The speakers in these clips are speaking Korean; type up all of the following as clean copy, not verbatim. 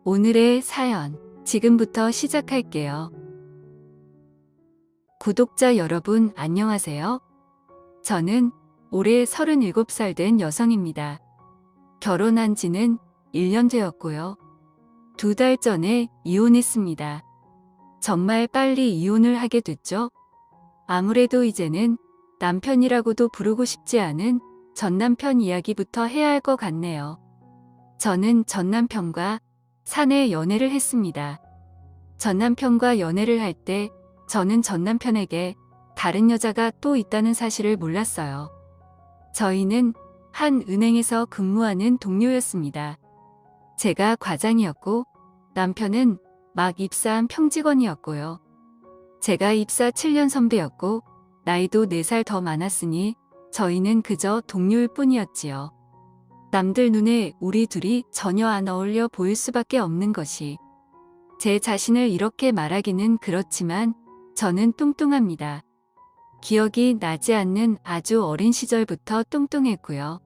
오늘의 사연, 지금부터 시작할게요. 구독자 여러분, 안녕하세요. 저는 올해 37살 된 여성입니다. 결혼한 지는 1년 되었고요. 2달 전에 이혼했습니다. 정말 빨리 이혼을 하게 됐죠? 아무래도 이제는 남편이라고도 부르고 싶지 않은 전남편 이야기부터 해야 할 것 같네요. 저는 전남편과 사내 연애를 했습니다. 전남편과 연애를 할 때 저는 전남편에게 다른 여자가 또 있다는 사실을 몰랐어요. 저희는 한 은행에서 근무하는 동료였습니다. 제가 과장이었고 남편은 막 입사한 평직원이었고요. 제가 입사 7년 선배였고 나이도 4살 더 많았으니 저희는 그저 동료일 뿐이었지요. 남들 눈에 우리 둘이 전혀 안 어울려 보일 수밖에 없는 것이, 제 자신을 이렇게 말하기는 그렇지만 저는 뚱뚱합니다. 기억이 나지 않는 아주 어린 시절부터 뚱뚱했고요.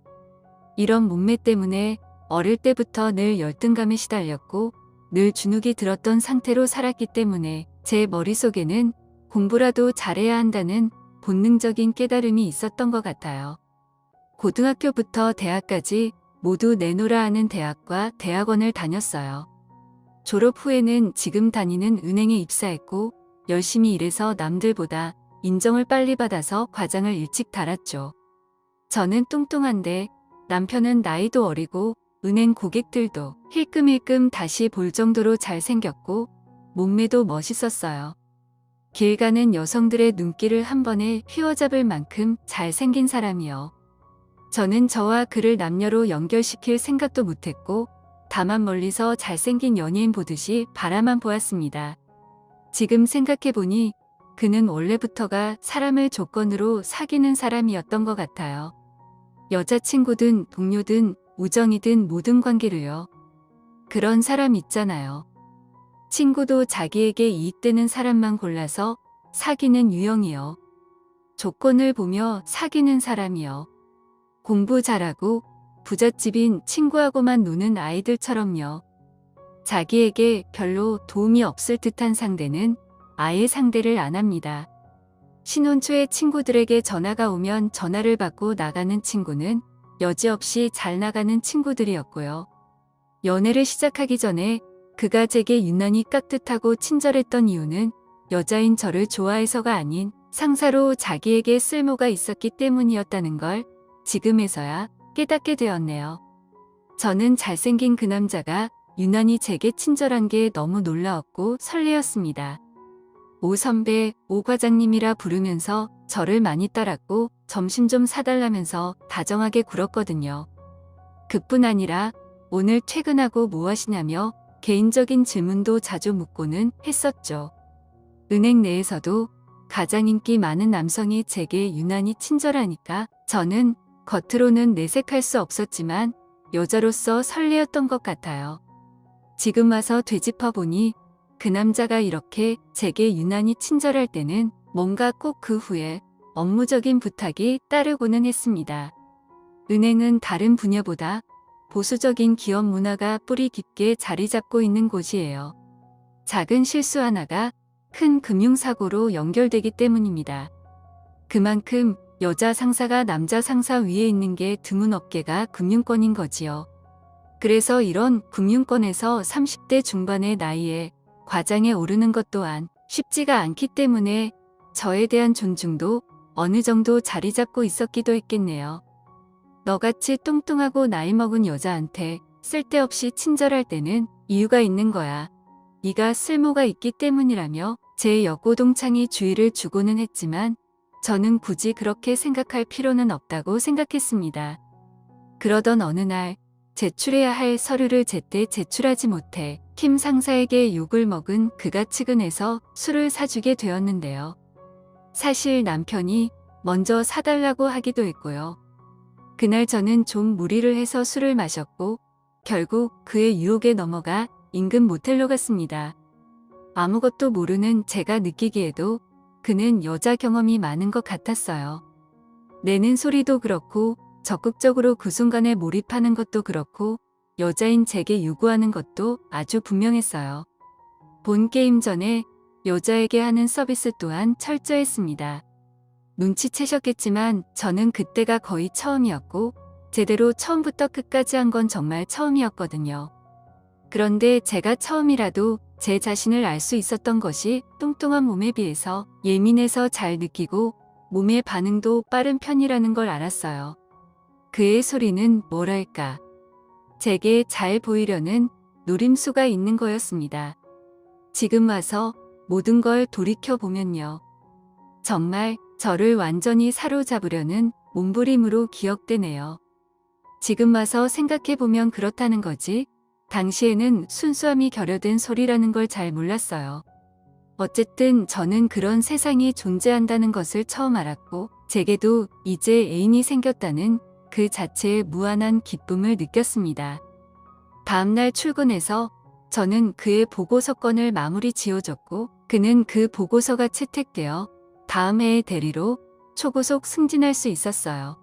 이런 몸매 때문에 어릴 때부터 늘 열등감에 시달렸고 늘 주눅이 들었던 상태로 살았기 때문에 제 머릿속에는 공부라도 잘해야 한다는 본능적인 깨달음이 있었던 것 같아요. 고등학교부터 대학까지 모두 내노라 하는 대학과 대학원을 다녔어요. 졸업 후에는 지금 다니는 은행에 입사했고 열심히 일해서 남들보다 인정을 빨리 받아서 과장을 일찍 달았죠. 저는 뚱뚱한데 남편은 나이도 어리고 은행 고객들도 힐끔힐끔 다시 볼 정도로 잘생겼고 몸매도 멋있었어요. 길 가는 여성들의 눈길을 한 번에 휘어잡을 만큼 잘생긴 사람이요. 저는 저와 그를 남녀로 연결시킬 생각도 못했고 다만 멀리서 잘생긴 연예인 보듯이 바라만 보았습니다. 지금 생각해보니 그는 원래부터가 사람을 조건으로 사귀는 사람이었던 것 같아요. 여자친구든 동료든 우정이든 모든 관계로요. 그런 사람 있잖아요. 친구도 자기에게 이익되는 사람만 골라서 사귀는 유형이요. 조건을 보며 사귀는 사람이요. 공부 잘하고 부잣집인 친구하고만 노는 아이들처럼요. 자기에게 별로 도움이 없을 듯한 상대는 아예 상대를 안 합니다. 신혼 초에 친구들에게 전화가 오면 전화를 받고 나가는 친구는 여지없이 잘 나가는 친구들이었고요. 연애를 시작하기 전에 그가 제게 유난히 깍듯하고 친절했던 이유는 여자인 저를 좋아해서가 아닌 상사로 자기에게 쓸모가 있었기 때문이었다는 걸 지금에서야 깨닫게 되었네요. 저는 잘생긴 그 남자가 유난히 제게 친절한 게 너무 놀라웠고 설레었습니다. 오 선배, 오 과장님이라 부르면서 저를 많이 따랐고 점심 좀 사달라면서 다정하게 굴었거든요. 그뿐 아니라 오늘 퇴근하고 뭐 하시냐며 개인적인 질문도 자주 묻고는 했었죠. 은행 내에서도 가장 인기 많은 남성이 제게 유난히 친절하니까 저는 겉으로는 내색할 수 없었지만 여자로서 설레었던 것 같아요. 지금 와서 되짚어보니 그 남자가 이렇게 제게 유난히 친절할 때는 뭔가 꼭 그 후에 업무적인 부탁이 따르고는 했습니다. 은행은 다른 분야보다 보수적인 기업 문화가 뿌리 깊게 자리 잡고 있는 곳이에요. 작은 실수 하나가 큰 금융사고로 연결되기 때문입니다. 그만큼 여자 상사가 남자 상사 위에 있는 게 드문 업계가 금융권인 거지요. 그래서 이런 금융권에서 30대 중반의 나이에 과장에 오르는 것 또한 쉽지가 않기 때문에 저에 대한 존중도 어느 정도 자리 잡고 있었기도 했겠네요. 너같이 뚱뚱하고 나이 먹은 여자한테 쓸데없이 친절할 때는 이유가 있는 거야. 네가 쓸모가 있기 때문이라며 제 여고동창이 주의를 주고는 했지만 저는 굳이 그렇게 생각할 필요는 없다고 생각했습니다. 그러던 어느 날 제출해야 할 서류를 제때 제출하지 못해 팀 상사에게 욕을 먹은 그가 측은해서 술을 사주게 되었는데요. 사실 남편이 먼저 사달라고 하기도 했고요. 그날 저는 좀 무리를 해서 술을 마셨고 결국 그의 유혹에 넘어가 인근 모텔로 갔습니다. 아무것도 모르는 제가 느끼기에도 그는 여자 경험이 많은 것 같았어요. 내는 소리도 그렇고 적극적으로 그 순간에 몰입하는 것도 그렇고 여자인 제게 요구하는 것도 아주 분명했어요. 본 게임 전에 여자에게 하는 서비스 또한 철저했습니다. 눈치채셨겠지만 저는 그때가 거의 처음이었고 제대로 처음부터 끝까지 한 건 정말 처음이었거든요. 그런데 제가 처음이라도 제 자신을 알 수 있었던 것이 뚱뚱한 몸에 비해서 예민해서 잘 느끼고 몸의 반응도 빠른 편이라는 걸 알았어요. 그의 소리는 뭐랄까. 제게 잘 보이려는 노림수가 있는 거였습니다. 지금 와서 모든 걸 돌이켜보면요. 정말 저를 완전히 사로잡으려는 몸부림으로 기억되네요. 지금 와서 생각해보면 그렇다는 거지. 당시에는 순수함이 결여된 소리라는 걸 잘 몰랐어요. 어쨌든 저는 그런 세상이 존재한다는 것을 처음 알았고 제게도 이제 애인이 생겼다는 그 자체의 무한한 기쁨을 느꼈습니다. 다음날 출근해서 저는 그의 보고서 건을 마무리 지어줬고 그는 그 보고서가 채택되어 다음 해의 대리로 초고속 승진할 수 있었어요.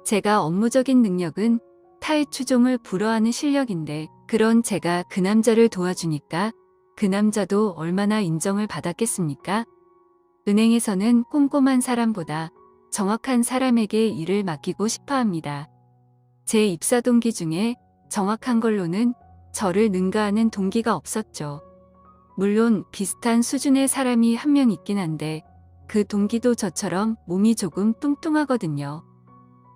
제가 업무적인 능력은 타의 추종을 불허하는 실력인데 그런 제가 그 남자를 도와주니까 그 남자도 얼마나 인정을 받았겠습니까? 은행에서는 꼼꼼한 사람보다 정확한 사람에게 일을 맡기고 싶어 합니다. 제 입사 동기 중에 정확한 걸로는 저를 능가하는 동기가 없었죠. 물론 비슷한 수준의 사람이 한 명 있긴 한데 그 동기도 저처럼 몸이 조금 뚱뚱하거든요.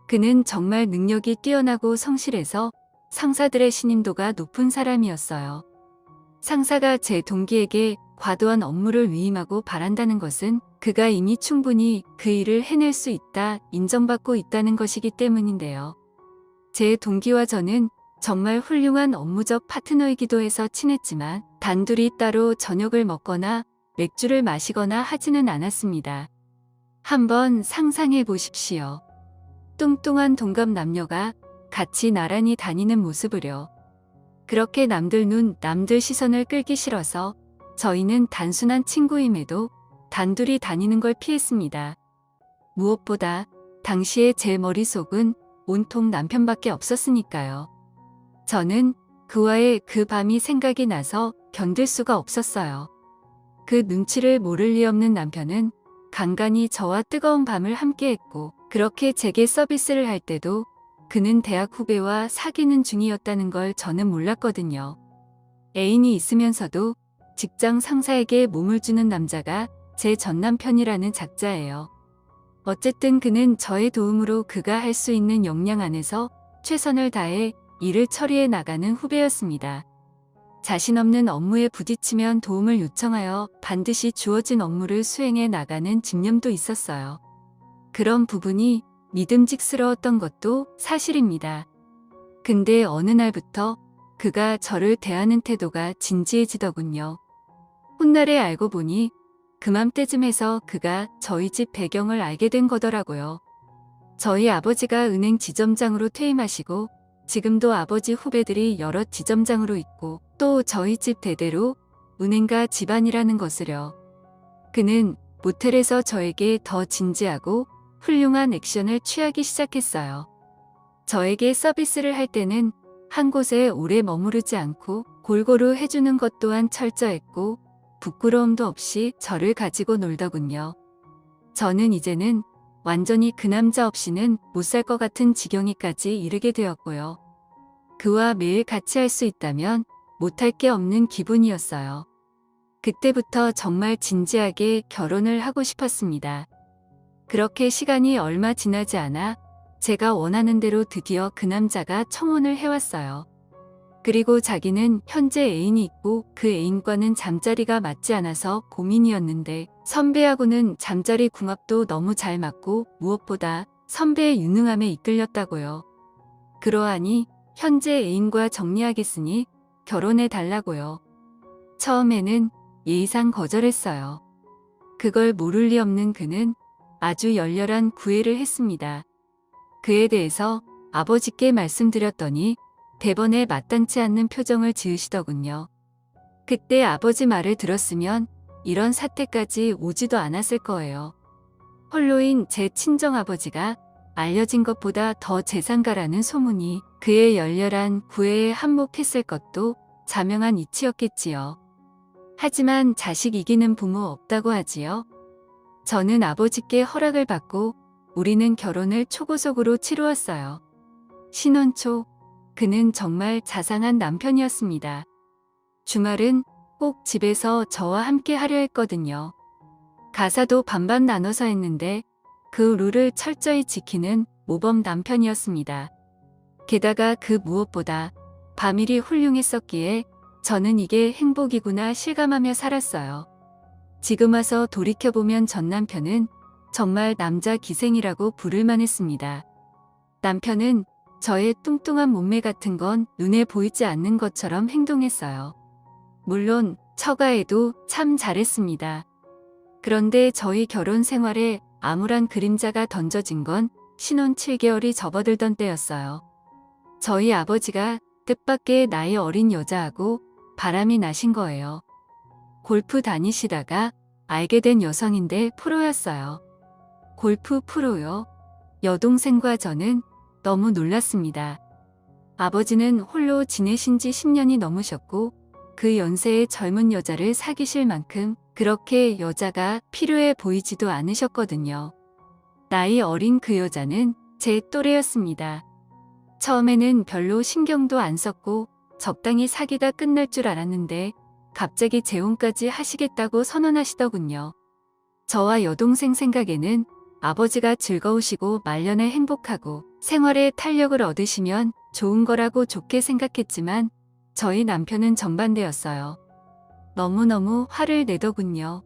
그는 정말 능력이 뛰어나고 성실해서 상사들의 신임도가 높은 사람이었어요. 상사가 제 동기에게 과도한 업무를 위임하고 바란다는 것은 그가 이미 충분히 그 일을 해낼 수 있다, 인정받고 있다는 것이기 때문인데요. 제 동기와 저는 정말 훌륭한 업무적 파트너이기도 해서 친했지만 단둘이 따로 저녁을 먹거나 맥주를 마시거나 하지는 않았습니다. 한번 상상해 보십시오. 뚱뚱한 동갑 남녀가 같이 나란히 다니는 모습을요. 그렇게 남들 눈, 남들 시선을 끌기 싫어서 저희는 단순한 친구임에도 단둘이 다니는 걸 피했습니다. 무엇보다 당시에 제 머릿속은 온통 남편밖에 없었으니까요. 저는 그와의 그 밤이 생각이 나서 견딜 수가 없었어요. 그 눈치를 모를 리 없는 남편은 간간히 저와 뜨거운 밤을 함께했고 그렇게 제게 서비스를 할 때도 그는 대학 후배와 사귀는 중이었다는 걸 저는 몰랐거든요. 애인이 있으면서도 직장 상사에게 몸을 주는 남자가 제 전남편이라는 작자예요. 어쨌든 그는 저의 도움으로 그가 할 수 있는 역량 안에서 최선을 다해 일을 처리해 나가는 후배였습니다. 자신 없는 업무에 부딪히면 도움을 요청하여 반드시 주어진 업무를 수행해 나가는 집념도 있었어요. 그런 부분이 믿음직스러웠던 것도 사실입니다. 근데 어느 날부터 그가 저를 대하는 태도가 진지해지더군요. 훗날에 알고 보니 그맘때쯤에서 그가 저희 집 배경을 알게 된 거더라고요. 저희 아버지가 은행 지점장으로 퇴임하시고 지금도 아버지 후배들이 여러 지점장으로 있고 또 저희 집 대대로 은행가 집안이라는 것을요. 그는 모텔에서 저에게 더 진지하고 훌륭한 액션을 취하기 시작했어요. 저에게 서비스를 할 때는 한 곳에 오래 머무르지 않고 골고루 해주는 것 또한 철저했고 부끄러움도 없이 저를 가지고 놀더군요. 저는 이제는 완전히 그 남자 없이는 못 살 것 같은 지경에까지 이르게 되었고요. 그와 매일 같이 할 수 있다면 못할 게 없는 기분이었어요. 그때부터 정말 진지하게 결혼을 하고 싶었습니다. 그렇게 시간이 얼마 지나지 않아 제가 원하는 대로 드디어 그 남자가 청혼을 해왔어요. 그리고 자기는 현재 애인이 있고 그 애인과는 잠자리가 맞지 않아서 고민이었는데 선배하고는 잠자리 궁합도 너무 잘 맞고 무엇보다 선배의 유능함에 이끌렸다고요. 그러하니 현재 애인과 정리하겠으니 결혼해 달라고요. 처음에는 예의상 거절했어요. 그걸 모를 리 없는 그는 아주 열렬한 구애를 했습니다. 그에 대해서 아버지께 말씀드렸더니 대번에 마땅치 않는 표정을 지으시더군요. 그때 아버지 말을 들었으면 이런 사태까지 오지도 않았을 거예요. 홀로인 제 친정아버지가 알려진 것보다 더 재산가라는 소문이 그의 열렬한 구애에 한몫했을 것도 자명한 이치였겠지요. 하지만 자식 이기는 부모 없다고 하지요. 저는 아버지께 허락을 받고 우리는 결혼을 초고속으로 치루었어요. 신혼 초 그는 정말 자상한 남편이었습니다. 주말은 꼭 집에서 저와 함께 하려 했거든요. 가사도 반반 나눠서 했는데 그 룰을 철저히 지키는 모범 남편이었습니다. 게다가 그 무엇보다 밤일이 훌륭했었기에 저는 이게 행복이구나 실감하며 살았어요. 지금 와서 돌이켜보면 전 남편은 정말 남자 기생이라고 부를 만했습니다. 남편은 저의 뚱뚱한 몸매 같은 건 눈에 보이지 않는 것처럼 행동했어요. 물론 처가에도 참 잘했습니다. 그런데 저희 결혼 생활에 암울한 그림자가 던져진 건 신혼 7개월이 접어들던 때였어요. 저희 아버지가 뜻밖의 나이 어린 여자하고 바람이 나신 거예요. 골프 다니시다가 알게 된 여성인데 프로였어요. 골프 프로요? 여동생과 저는 너무 놀랐습니다. 아버지는 홀로 지내신 지 10년이 넘으셨고 그 연세의 젊은 여자를 사귀실 만큼 그렇게 여자가 필요해 보이지도 않으셨거든요. 나이 어린 그 여자는 제 또래였습니다. 처음에는 별로 신경도 안 썼고 적당히 사귀다 끝날 줄 알았는데 갑자기 재혼까지 하시겠다고 선언하시더군요. 저와 여동생 생각에는 아버지가 즐거우시고 말년에 행복하고 생활에 탄력을 얻으시면 좋은 거라고 좋게 생각했지만 저희 남편은 정반대였어요. 너무너무 화를 내더군요.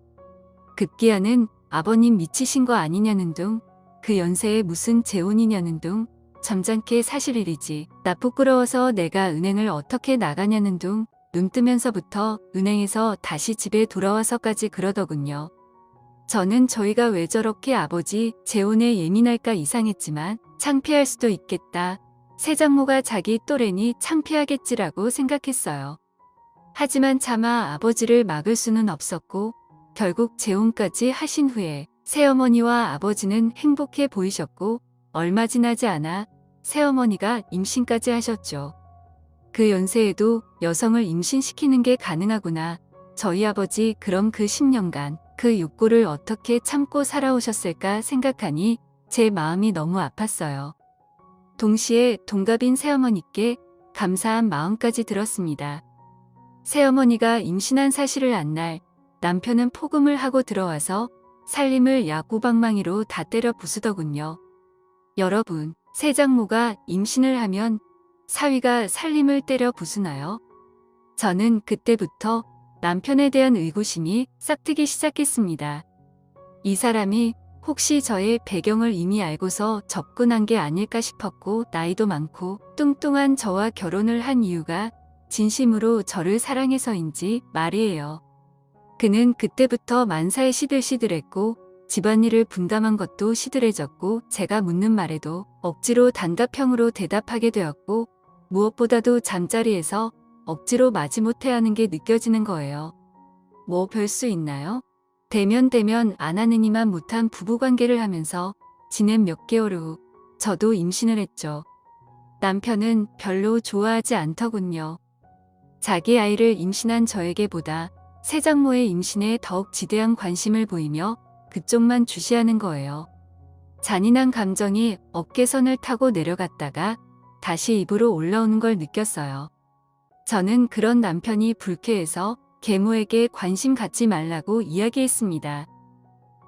급기야는 아버님 미치신 거 아니냐는 둥, 그 연세에 무슨 재혼이냐는 둥, 점잖게 사실 일이지. 나 부끄러워서 내가 은행을 어떻게 나가냐는 둥, 눈 뜨면서부터 은행에서 다시 집에 돌아와서까지 그러더군요. 저는 저희가 왜 저렇게 아버지 재혼에 예민할까 이상했지만 창피할 수도 있겠다. 새장모가 자기 또래니 창피하겠지라고 생각했어요. 하지만 차마 아버지를 막을 수는 없었고 결국 재혼까지 하신 후에 새어머니와 아버지는 행복해 보이셨고 얼마 지나지 않아 새어머니가 임신까지 하셨죠. 그 연세에도 여성을 임신시키는 게 가능하구나. 저희 아버지 그럼 그 10년간 그 욕구를 어떻게 참고 살아오셨을까 생각하니 제 마음이 너무 아팠어요. 동시에 동갑인 새어머니께 감사한 마음까지 들었습니다. 새어머니가 임신한 사실을 안 날 남편은 포금을 하고 들어와서 살림을 야구방망이로 다 때려 부수더군요. 여러분, 새장모가 임신을 하면 사위가 살림을 때려 부수나요? 저는 그때부터 남편에 대한 의구심이 싹트기 시작했습니다. 이 사람이 혹시 저의 배경을 이미 알고서 접근한 게 아닐까 싶었고 나이도 많고 뚱뚱한 저와 결혼을 한 이유가 진심으로 저를 사랑해서인지 말이에요. 그는 그때부터 만사에 시들시들했고 집안일을 분담한 것도 시들해졌고 제가 묻는 말에도 억지로 단답형으로 대답하게 되었고 무엇보다도 잠자리에서 억지로 마지못해 하는 게 느껴지는 거예요. 뭐 별 수 있나요? 대면 안 하느니만 못한 부부관계를 하면서 지낸 몇 개월 후 저도 임신을 했죠. 남편은 별로 좋아하지 않더군요. 자기 아이를 임신한 저에게보다 새장모의 임신에 더욱 지대한 관심을 보이며 그쪽만 주시하는 거예요. 잔인한 감정이 어깨선을 타고 내려갔다가 다시 입으로 올라오는 걸 느꼈어요. 저는 그런 남편이 불쾌해서 계모에게 관심 갖지 말라고 이야기했습니다.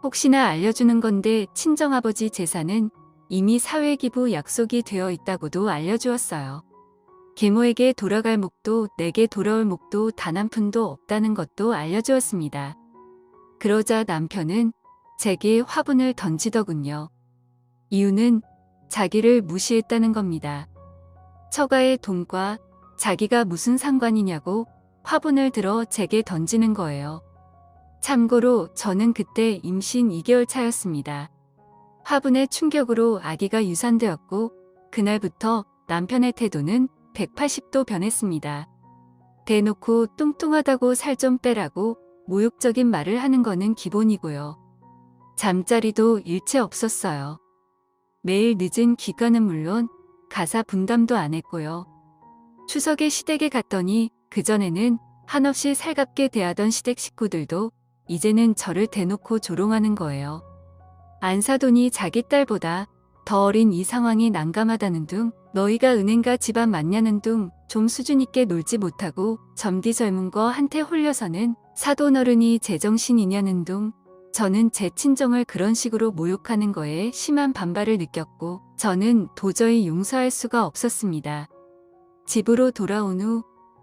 혹시나 알려주는 건데 친정아버지 재산은 이미 사회기부 약속이 되어 있다고도 알려주었어요. 계모에게 돌아갈 목도 내게 돌아올 목도 단 한 푼도 없다는 것도 알려주었습니다. 그러자 남편은 제게 화분을 던지더군요. 이유는 자기를 무시했다는 겁니다. 처가의 돈과 자기가 무슨 상관이냐고 화분을 들어 제게 던지는 거예요. 참고로 저는 그때 임신 2개월 차였습니다. 화분의 충격으로 아기가 유산되었고 그날부터 남편의 태도는 180도 변했습니다. 대놓고 뚱뚱하다고 살 좀 빼라고 모욕적인 말을 하는 거는 기본이고요. 잠자리도 일체 없었어요. 매일 늦은 귀가는 물론 가사 분담도 안 했고요. 추석에 시댁에 갔더니 그전에는 한없이 살갑게 대하던 시댁 식구들도 이제는 저를 대놓고 조롱하는 거예요. 안 사돈이 자기 딸보다 더 어린 이 상황이 난감하다는 둥, 너희가 은행가 집안 맞냐는 둥, 좀 수준 있게 놀지 못하고 점디 젊은 거 한테 홀려서는 사돈 어른이 제정신이냐는 둥, 저는 제 친정을 그런 식으로 모욕하는 거에 심한 반발을 느꼈고 저는 도저히 용서할 수가 없었습니다. 집으로 돌아온 후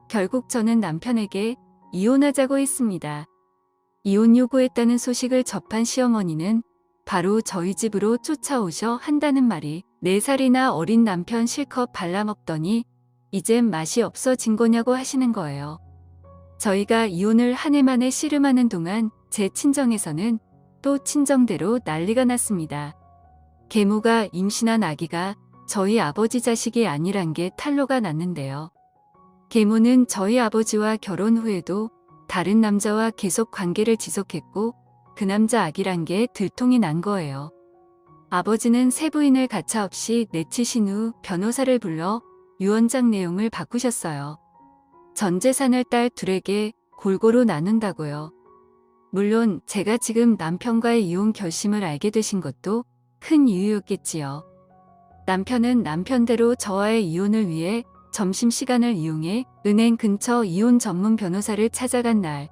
결국 저는 남편에게 이혼하자고 했습니다. 이혼 요구했다는 소식을 접한 시어머니는 바로 저희 집으로 쫓아오셔 한다는 말이 4살이나 어린 남편 실컷 발라먹더니 이젠 맛이 없어진 거냐고 하시는 거예요. 저희가 이혼을 한 해 만에 씨름하는 동안 제 친정에서는 또 친정대로 난리가 났습니다. 계모가 임신한 아기가 저희 아버지 자식이 아니란 게 탄로가 났는데요. 계모는 저희 아버지와 결혼 후에도 다른 남자와 계속 관계를 지속했고 그 남자 아기란 게 들통이 난 거예요. 아버지는 세부인을 가차없이 내치신 후 변호사를 불러 유언장 내용을 바꾸셨어요. 전 재산을 딸 둘에게 골고루 나눈다고요. 물론 제가 지금 남편과의 이혼 결심을 알게 되신 것도 큰 이유였겠지요. 남편은 남편대로 저와의 이혼을 위해 점심시간을 이용해 은행 근처 이혼 전문 변호사를 찾아간 날,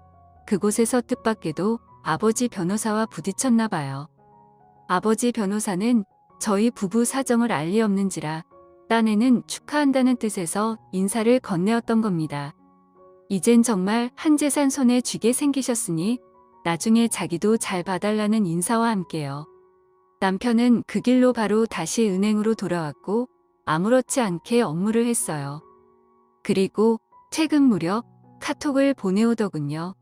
그곳에서 뜻밖에도 아버지 변호사와 부딪혔나 봐요. 아버지 변호사는 저희 부부 사정을 알 리 없는지라 딴에는 축하한다는 뜻에서 인사를 건네었던 겁니다. 이젠 정말 한 재산 손에 쥐게 생기셨으니 나중에 자기도 잘 봐달라는 인사와 함께요. 남편은 그 길로 바로 다시 은행으로 돌아왔고 아무렇지 않게 업무를 했어요. 그리고 퇴근 무렵 카톡을 보내오더군요.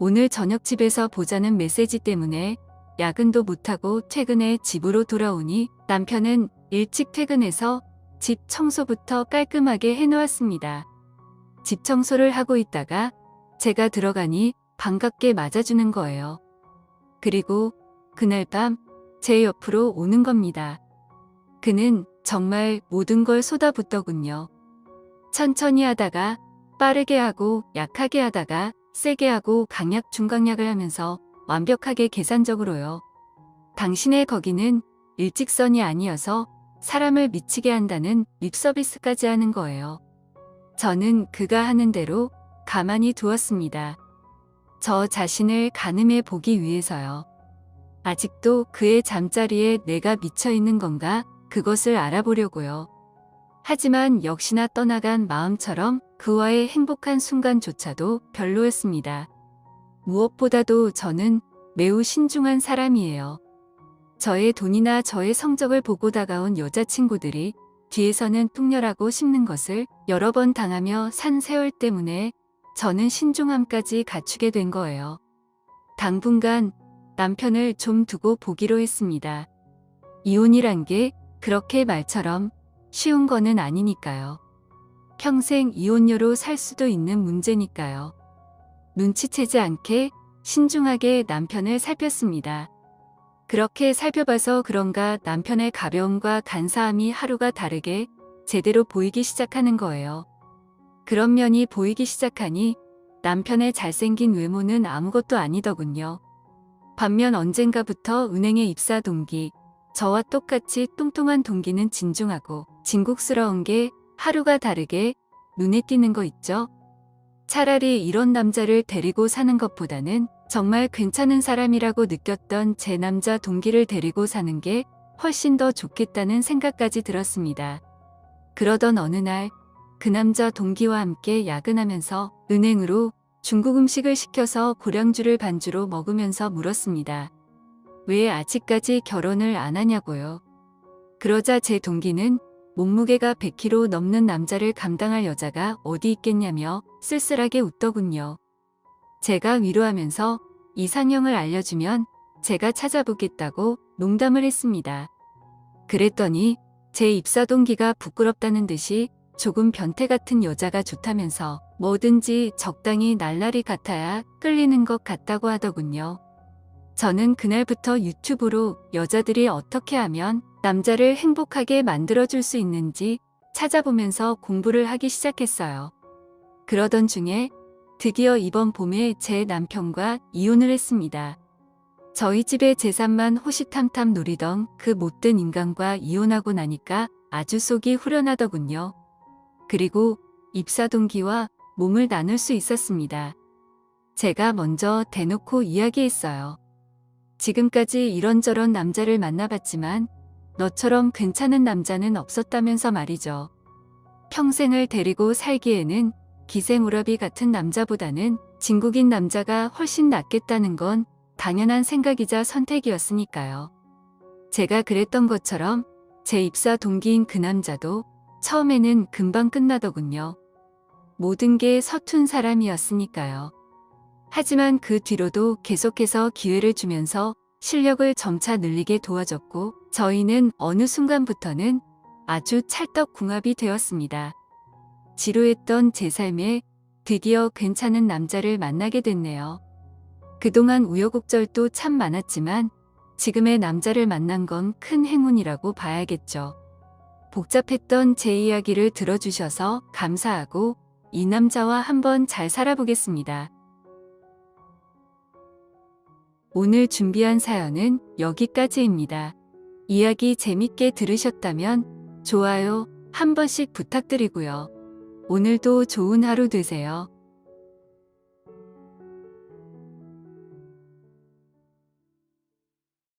오늘 저녁 집에서 보자는 메시지 때문에 야근도 못하고 퇴근해 집으로 돌아오니 남편은 일찍 퇴근해서 집 청소부터 깔끔하게 해놓았습니다. 집 청소를 하고 있다가 제가 들어가니 반갑게 맞아주는 거예요. 그리고 그날 밤 제 옆으로 오는 겁니다. 그는 정말 모든 걸 쏟아붓더군요. 천천히 하다가 빠르게 하고 약하게 하다가 세게 하고 강약 중강약을 하면서 완벽하게 계산적으로요. 당신의 거기는 일직선이 아니어서 사람을 미치게 한다는 립서비스까지 하는 거예요. 저는 그가 하는 대로 가만히 두었습니다. 저 자신을 가늠해 보기 위해서요. 아직도 그의 잠자리에 내가 미쳐 있는 건가 그것을 알아보려고요. 하지만 역시나 떠나간 마음처럼 그와의 행복한 순간조차도 별로였습니다. 무엇보다도 저는 매우 신중한 사람이에요. 저의 돈이나 저의 성적을 보고 다가온 여자친구들이 뒤에서는 뚱렬하고 씹는 것을 여러 번 당하며 산 세월 때문에 저는 신중함까지 갖추게 된 거예요. 당분간 남편을 좀 두고 보기로 했습니다. 이혼이란 게 그렇게 말처럼 쉬운 거는 아니니까요. 평생 이혼녀로 살 수도 있는 문제니까요. 눈치채지 않게 신중하게 남편을 살폈습니다. 그렇게 살펴봐서 그런가 남편의 가벼움과 간사함이 하루가 다르게 제대로 보이기 시작하는 거예요. 그런 면이 보이기 시작하니 남편의 잘생긴 외모는 아무것도 아니더군요. 반면 언젠가부터 은행에 입사 동기, 저와 똑같이 뚱뚱한 동기는 진중하고 진국스러운 게 하루가 다르게 눈에 띄는 거 있죠? 차라리 이런 남자를 데리고 사는 것보다는 정말 괜찮은 사람이라고 느꼈던 제 남자 동기를 데리고 사는 게 훨씬 더 좋겠다는 생각까지 들었습니다. 그러던 어느 날 그 남자 동기와 함께 야근하면서 은행으로 중국 음식을 시켜서 고량주를 반주로 먹으면서 물었습니다. 왜 아직까지 결혼을 안 하냐고요. 그러자 제 동기는 몸무게가 100kg 넘는 남자를 감당할 여자가 어디 있겠냐며 쓸쓸하게 웃더군요. 제가 위로하면서 이상형을 알려주면 제가 찾아보겠다고 농담을 했습니다. 그랬더니 제 입사 동기가 부끄럽다는 듯이 조금 변태 같은 여자가 좋다면서 뭐든지 적당히 날라리 같아야 끌리는 것 같다고 하더군요. 저는 그날부터 유튜브로 여자들이 어떻게 하면 남자를 행복하게 만들어줄 수 있는지 찾아보면서 공부를 하기 시작했어요. 그러던 중에 드디어 이번 봄에 제 남편과 이혼을 했습니다. 저희 집의 재산만 호시탐탐 노리던 그 못된 인간과 이혼하고 나니까 아주 속이 후련하더군요. 그리고 입사 동기와 몸을 나눌 수 있었습니다. 제가 먼저 대놓고 이야기했어요. 지금까지 이런저런 남자를 만나봤지만 너처럼 괜찮은 남자는 없었다면서 말이죠. 평생을 데리고 살기에는 기생오라비 같은 남자보다는 진국인 남자가 훨씬 낫겠다는 건 당연한 생각이자 선택이었으니까요. 제가 그랬던 것처럼 제 입사 동기인 그 남자도 처음에는 금방 끝나더군요. 모든 게 서툰 사람이었으니까요. 하지만 그 뒤로도 계속해서 기회를 주면서 실력을 점차 늘리게 도와줬고 저희는 어느 순간부터는 아주 찰떡궁합이 되었습니다. 지루했던 제 삶에 드디어 괜찮은 남자를 만나게 됐네요. 그동안 우여곡절도 참 많았지만 지금의 남자를 만난 건 큰 행운이라고 봐야겠죠. 복잡했던 제 이야기를 들어주셔서 감사하고 이 남자와 한번 잘 살아보겠습니다. 오늘 준비한 사연은 여기까지입니다. 이야기 재밌게 들으셨다면 좋아요 한 번씩 부탁드리고요. 오늘도 좋은 하루 되세요.